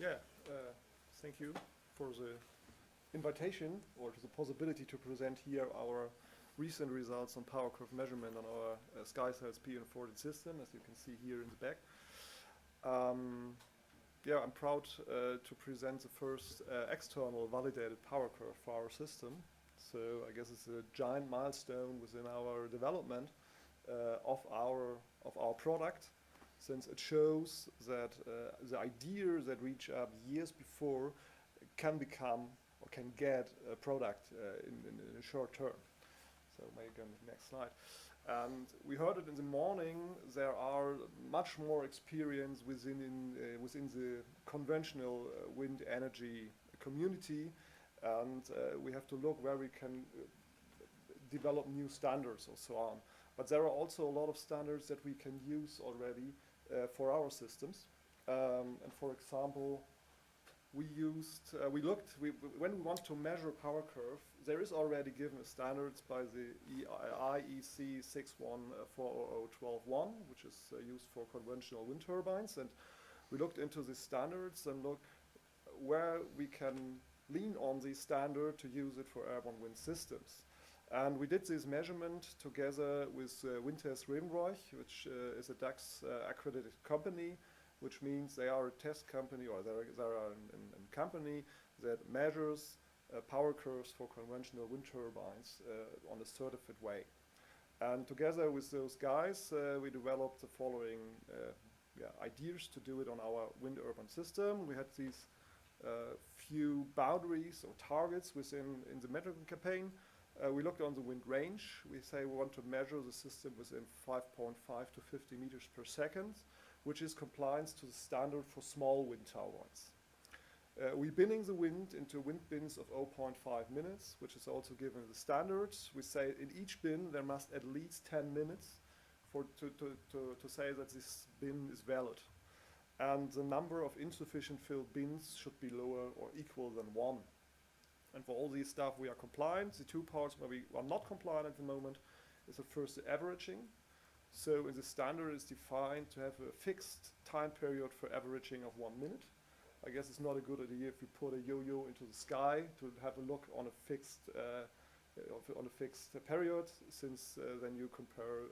Yeah, thank you for the invitation or to the possibility to present here our recent results on power curve measurement on our SkySails PN-14 system, as you can see here in the back. Yeah, I'm proud to present the first external validated power curve for our system. So I guess it's a giant milestone within our development of our product, since it shows that the idea that reached up years before can become or can get a product in a short term. So maybe go to the next slide. And we heard it in the morning, there are much more experience within the conventional wind energy community, and we have to look where we can develop new standards or so on. But there are also a lot of standards that we can use already for our systems. And for example, when we want to measure power curve, there is already given a standards by the IEC 6140012.1, which is used for conventional wind turbines. And we looked into the standards and look where we can lean on the standard to use it for airborne wind systems. And we did this measurement together with Windtest Revenbroich, which is a DAX accredited company, which means they are a test company, or they are a company that measures power curves for conventional wind turbines on a certified way. And together with those guys, we developed the following ideas to do it on our wind urban system. We had these few boundaries or targets in the measurement campaign. We looked on the wind range. We say we want to measure the system within 5.5 to 50 meters per second, which is compliance to the standard for small wind turbines. We're binning the wind into wind bins of 0.5 minutes, which is also given the standards. We say in each bin there must at least 10 minutes to say that this bin is valid. And the number of insufficient filled bins should be lower or equal than 1. And for all these stuff we are compliant. The two parts where we are not compliant at the moment is the first, the averaging. So in the standard it's defined to have a fixed time period for averaging of 1 minute. I guess it's not a good idea if you put a yo-yo into the sky to have a look on a fixed period, since then you compare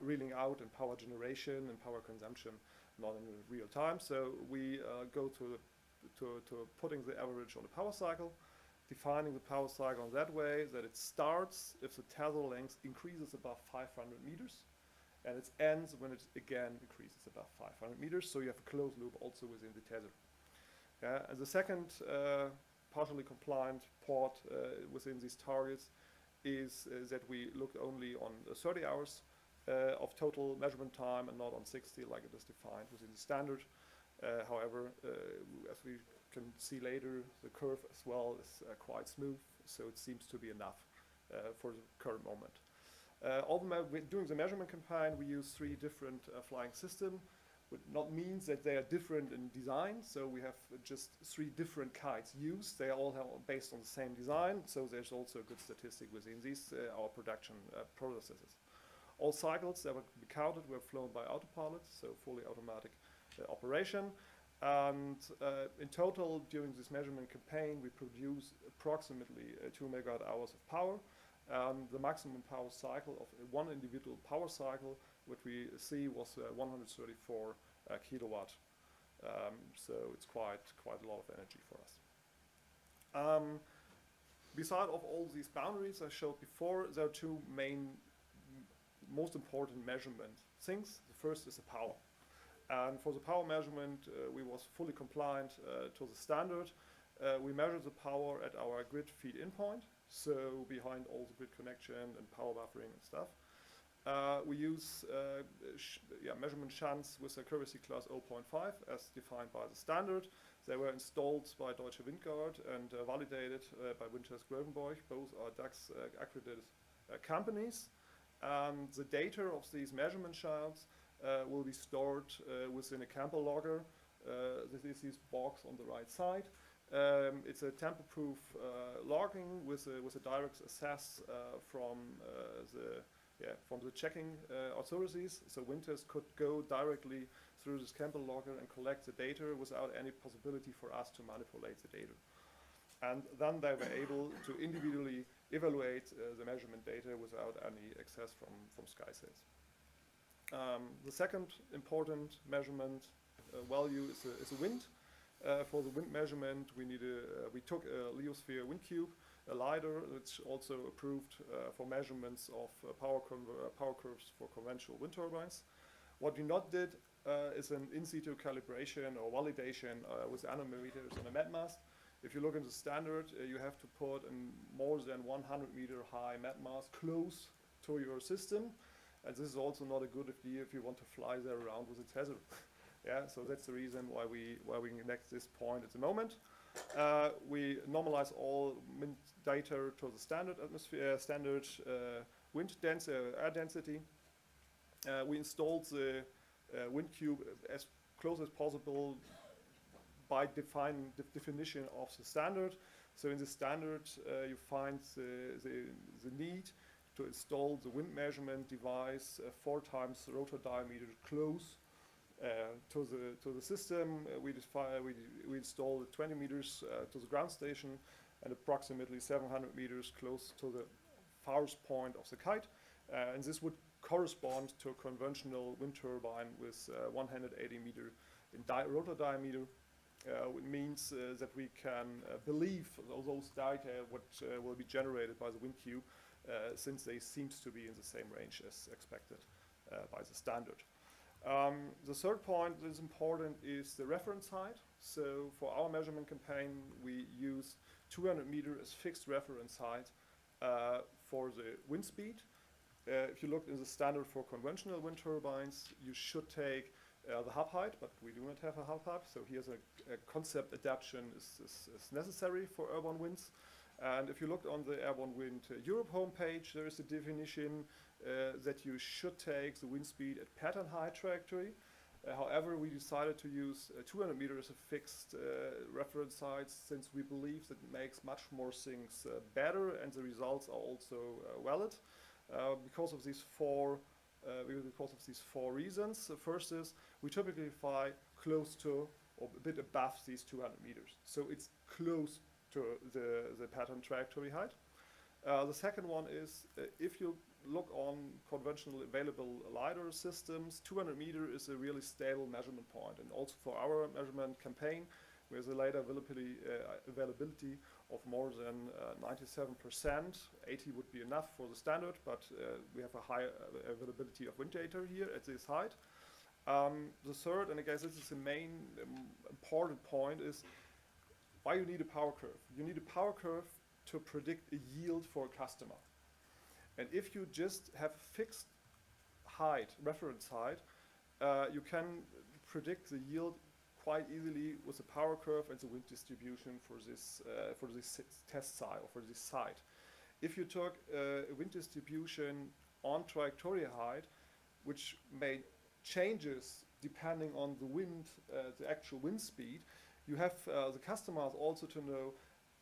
reeling out and power generation and power consumption not in real time. So we go to putting the average on the power cycle, defining the power cycle in that way that it starts if the tether length increases above 500 meters, and it ends when it again increases above 500 meters, so you have a closed loop also within the tether. And the second partially compliant part within these targets is that we look only on 30 hours of total measurement time and not on 60 like it is defined within the standard. However, as we can see later, the curve as well is quite smooth, so it seems to be enough for the current moment. During the measurement campaign, we use 3 different flying systems, which not means that they are different in design. So we have just 3 different kites used. They are all based on the same design, so there's also a good statistic within these our production processes. All cycles that were counted were flown by autopilot, so fully automatic operation. And in total, during this measurement campaign, we produce approximately 2 megawatt hours of power. The maximum power cycle of one individual power cycle, what we see was 134 kilowatt. So it's quite a lot of energy for us. Beside of all these boundaries I showed before, there are 2 most important measurement things. The first is the power. And for the power measurement, we was fully compliant to the standard. We measured the power at our grid feed-in point, so behind all the grid connection and power buffering and stuff. We use measurement shunts with accuracy class 0.5 as defined by the standard. They were installed by Deutsche Windguard and validated by Windtest Revenbroich. Both are DAX accredited companies. And the data of these measurement shunts will be stored within a camper logger. This is this box on the right side. It's a tamper-proof logging with a direct access from the checking authorities. So Windtest could go directly through this Campbell logger and collect the data without any possibility for us to manipulate the data. And then they were able to individually evaluate the measurement data without any access from SkySails. The second important measurement value is a wind. For the wind measurement, we took a Leosphere wind cube, a LiDAR, which also approved for measurements of power curves for conventional wind turbines. What we not did is an in situ calibration or validation with anemometers and a met mast. If you look into standard, you have to put a more than 100-meter high met mast close to your system, and this is also not a good idea if you want to fly there around with a tether. Yeah, so that's the reason why we next this point at the moment. We normalize all wind data to the standard atmosphere, standard wind air density. We installed the wind cube as close as possible by defining the definition of the standard. So in the standard, you find the need to install the wind measurement device 4 times the rotor diameter close to the system. We installed 20 meters to the ground station and approximately 700 meters close to the farthest point of the kite. And this would correspond to a conventional wind turbine with 180 meter in rotor diameter. It means that we can believe those data will be generated by the wind cube since they seems to be in the same range as expected by the standard. The third point that is important is the reference height. So for our measurement campaign, we use 200 meters as fixed reference height for the wind speed. If you look in the standard for conventional wind turbines, you should take the hub height, but we do not have a hub height, so here's a concept adaptation is necessary for airborne winds. And if you look on the Airborne Wind Europe homepage, there is a definition that you should take the wind speed at pattern height trajectory. However, we decided to use 200 meters as a fixed reference height since we believe that it makes much more things better and the results are also valid. Because of these four reasons. The first is we typically fly close to or a bit above these 200 meters. So it's close to the pattern trajectory height. The second one is if you look on conventional available LiDAR systems, 200 meters is a really stable measurement point. And also for our measurement campaign, with a LiDAR availability of more than 97%. 80 would be enough for the standard, but we have a high availability of wind data here at this height. The third, and I guess this is the main important point, is why you need a power curve. You need a power curve to predict a yield for a customer. And if you just have fixed height, reference height, you can predict the yield quite easily with the power curve and the wind distribution for this test site or for this site. If you took a wind distribution on trajectory height, which may changes depending on the wind, the actual wind speed, you have the customers also to know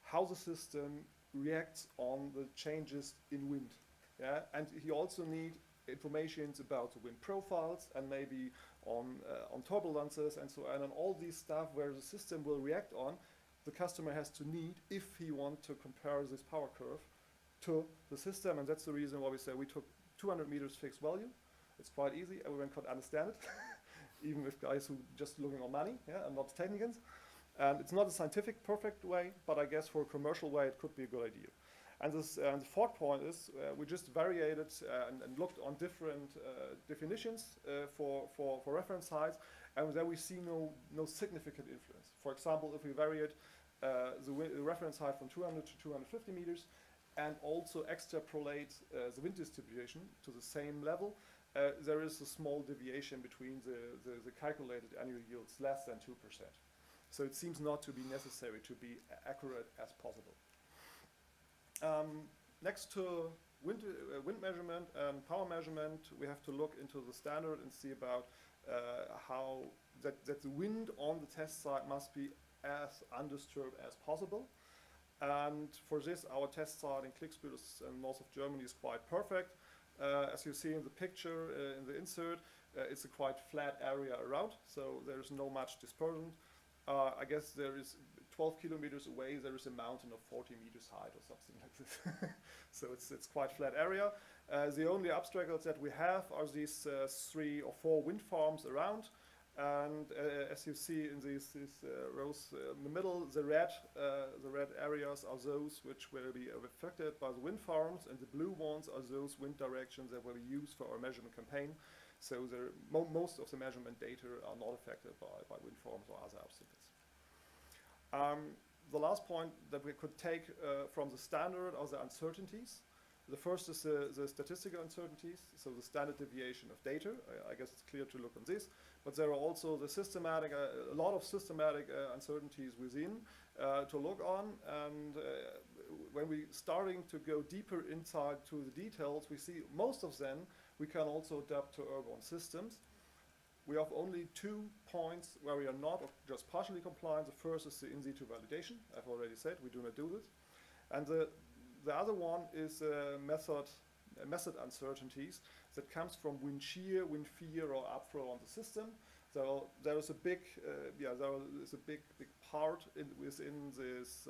how the system reacts on the changes in wind. Yeah, and he also need information about the wind profiles and maybe on turbulences and so on, and all these stuff where the system will react on, the customer has to need if he wants to compare this power curve to the system, and that's the reason why we say we took 200 meters fixed value. It's quite easy, everyone could understand it, even with guys who just looking on money, yeah, and not technicians. And it's not a scientific perfect way, but I guess for a commercial way it could be a good idea. And the fourth point is we just variated and looked on different definitions for reference heights, and then we see no significant influence. For example, if we varied the reference height from 200 to 250 meters and also extrapolate the wind distribution to the same level, there is a small deviation between the calculated annual yields, less than 2%. So it seems not to be necessary to be accurate as possible. Next to wind measurement and power measurement, we have to look into the standard and see about how that the wind on the test site must be as undisturbed as possible. And for this, our test site in Klicksbühl in north of Germany is quite perfect. As you see in the picture in the insert, it's a quite flat area around, so there's no much dispersion. I guess there is 12 kilometers away, there is a mountain of 40 meters height or something like this. So it's quite flat area. The only obstacles that we have are these 3 or 4 wind farms around. And as you see in these rows in the middle, the red areas are those which will be affected by the wind farms, and the blue ones are those wind directions that will be used for our measurement campaign. So most of the measurement data are not affected by wind farms or other obstacles. The last point that we could take from the standard are the uncertainties. The first is the statistical uncertainties, so the standard deviation of data. I guess it's clear to look on this, but there are also the systematic, a lot of systematic uncertainties within to look on. And when we starting to go deeper inside to the details, we see most of them we can also adapt to airborne systems. We have only 2 points where we are not just partially compliant. The first is the in situ validation. I've already said we do not do this, and the other one is method uncertainties that comes from wind shear, wind fear, or upthrow on the system. So there is a big, big part within this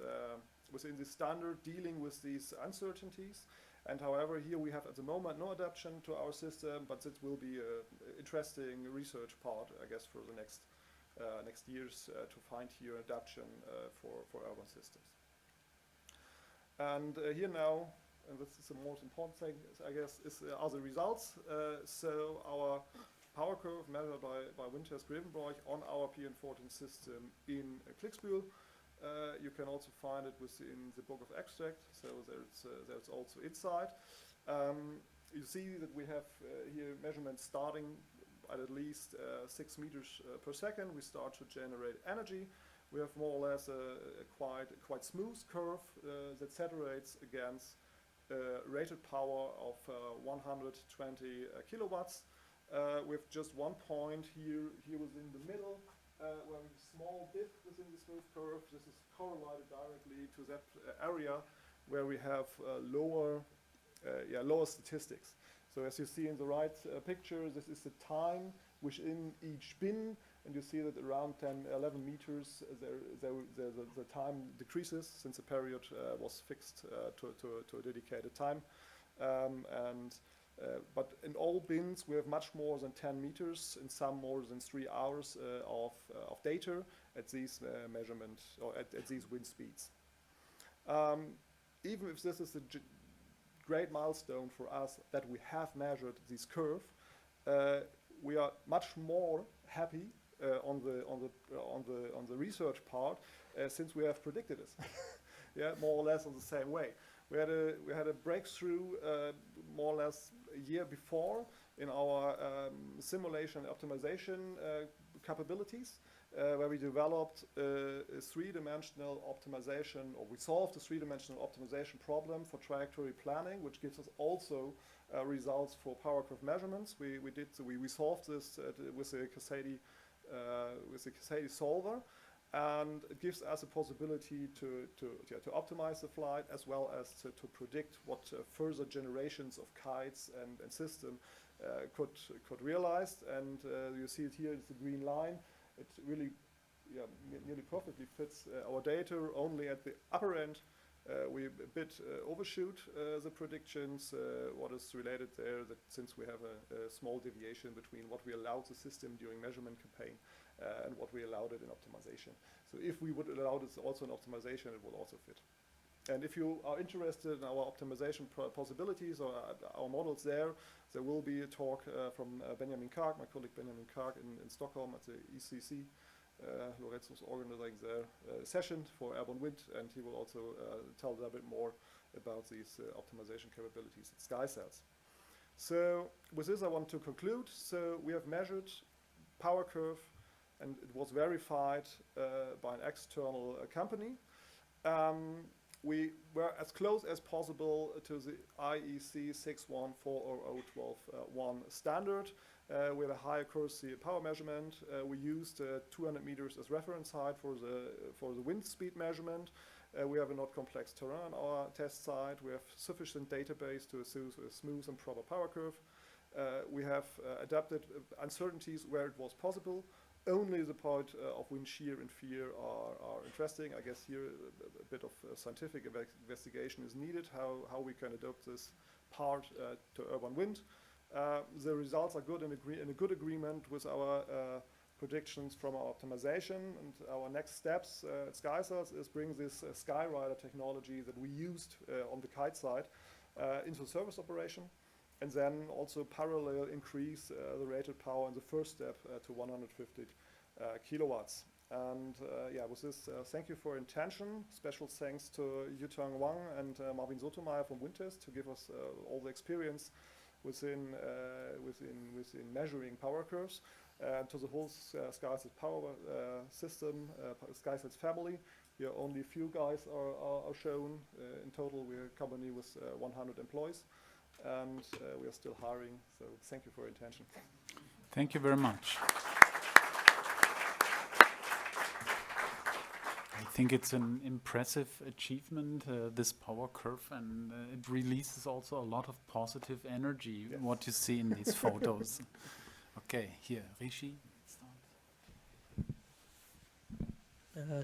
standard dealing with these uncertainties. And however, here we have at the moment no adaptation to our system, but it will be an interesting research part, I guess, for the next years to find here adaptation for urban systems. And here now, and this is the most important thing, I guess, are the results. So our power curve measured by wind test Grevenbroich on our PN-14 system in Klicksbühl. You can also find it within the book of extract, so there's also inside. You see that we have here measurements starting at least 6 meters per second. We start to generate energy. We have more or less a quite smooth curve that saturates against rated power of 120 kilowatts. With just one point here within the middle, where we have a small dip within the smooth curve. This is correlated directly to that area where we have lower statistics. So as you see in the right picture, this is the time within each bin, and you see that around 10-11 meters the time decreases since the period was fixed to a dedicated time. But in all bins we have much more than 10 meters, in some more than 3 hours of data at these measurement or at these wind speeds. Even if this is a great milestone for us that we have measured this curve, we are much more happy on the research part since we have predicted this. Yeah, more or less in the same way. We had a breakthrough more or less a year before in our simulation and optimization capabilities, where we developed a 3-dimensional optimization, or we solved a 3-dimensional optimization problem for trajectory planning, which gives us also results for power curve measurements. We solved this with a Cascade solver. And it gives us a possibility to optimize the flight as well as to predict what further generations of kites and system could realize. And you see it here, it's the green line. It really nearly perfectly fits our data. Only at the upper end we a bit overshoot the predictions. What is related there, that since we have a small deviation between what we allowed the system during measurement campaign and what we allowed it in optimization. So if we would allow this also in optimization, it will also fit. And if you are interested in our optimization possibilities or our models there will be a talk from Benjamin Karg, my colleague Benjamin Karg in Stockholm at the ECC. Lorenzo's organizing the session for Airborne Wind, and he will also tell a little bit more about these optimization capabilities at SkySails. So with this I want to conclude. So we have measured power curve, and it was verified by an external company. We were as close as possible to the IEC 6140012-1 standard. We had a high accuracy power measurement. We used 200 meters as reference height for the wind speed measurement. We have a not complex terrain on our test site. We have sufficient database to assume a smooth and proper power curve. we have adapted uncertainties where it was possible. Only the point of wind shear and fear are interesting. I guess here a bit of scientific investigation is needed, how we can adopt this part to urban wind. The results are good and in a good agreement with our predictions from our optimization, and our next steps at SkySails is bring this Skyrider technology that we used on the kite side into service operation, and then also parallel increase the rated power in the first step to 150 kilowatts. And yeah, with this, thank you for your attention. Special thanks to Yutang Wang and Marvin Sotomayor from Wintest to give us all the experience within measuring power curves. To the whole SkySails power system, SkySails family. Here only a few guys are shown. In total, we're a company with 100 employees, and we are still hiring. So thank you for your attention. Thank you very much. I think it's an impressive achievement, this power curve, and it releases also a lot of positive energy, yes, what you see in these photos. Okay, here, Rishi.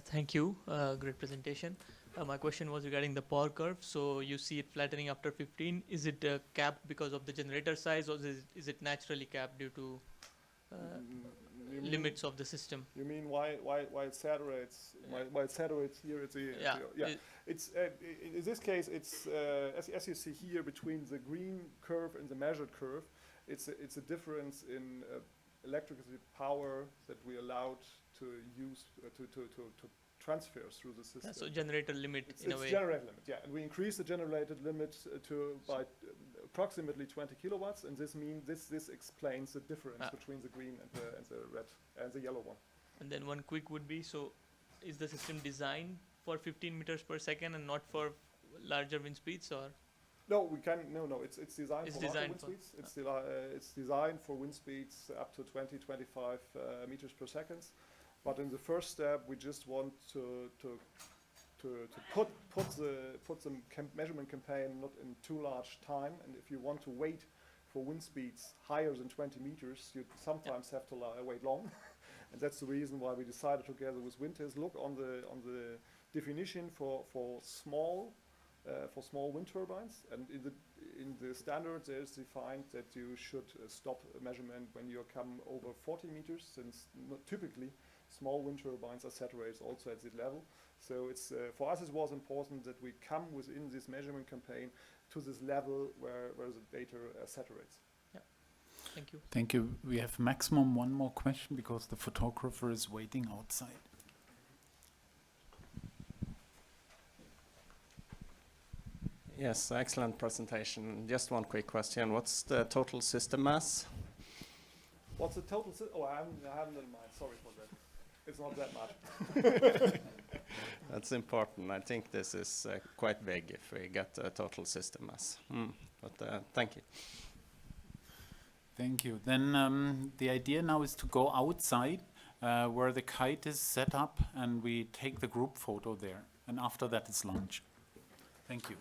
Thank you, great presentation. My question was regarding the power curve. So you see it flattening after 15. Is it capped because of the generator size, or is it naturally capped due to limits of the system? You mean why it saturates? Yeah. Why it saturates here? It's It's in this case, it's as you see here between the green curve and the measured curve. It's a difference in electricity power that we allowed to use to transfer through the system. Yeah, so generator limit in a way. It's generator limit, yeah. And we increased the generated limit by approximately 20 kilowatts, and this means this explains the difference between the green and the red and the yellow one. And then one quick would be, so is the system designed for 15 meters per second and not for larger wind speeds, or? No, we can. No. It's designed for larger wind speeds. It's designed for wind speeds up to 20-25 meters per second. But in the first step, we just want to put the measurement campaign not in too large time. And if you want to wait for wind speeds higher than 20 meters, you sometimes have to wait long. And that's the reason why we decided together with Wintest look on the definition for small wind turbines, and in the standards it is defined that you should stop a measurement when you come over 40 meters, since typically small wind turbines are saturated also at this level. So it's for us it was important that we come within this measurement campaign to this level where the data saturates. Yeah, thank you. Thank you. We have maximum one more question because the photographer is waiting outside. Yes, excellent presentation. Just one quick question. What's the total system mass? What's the total system? Oh, I haven't in mind. Sorry for that. It's not that much. That's important. I think this is quite big if we get a total system mass. But thank you. Thank you. Then the idea now is to go outside where the kite is set up, and we take the group photo there. And after that, it's lunch. Thank you.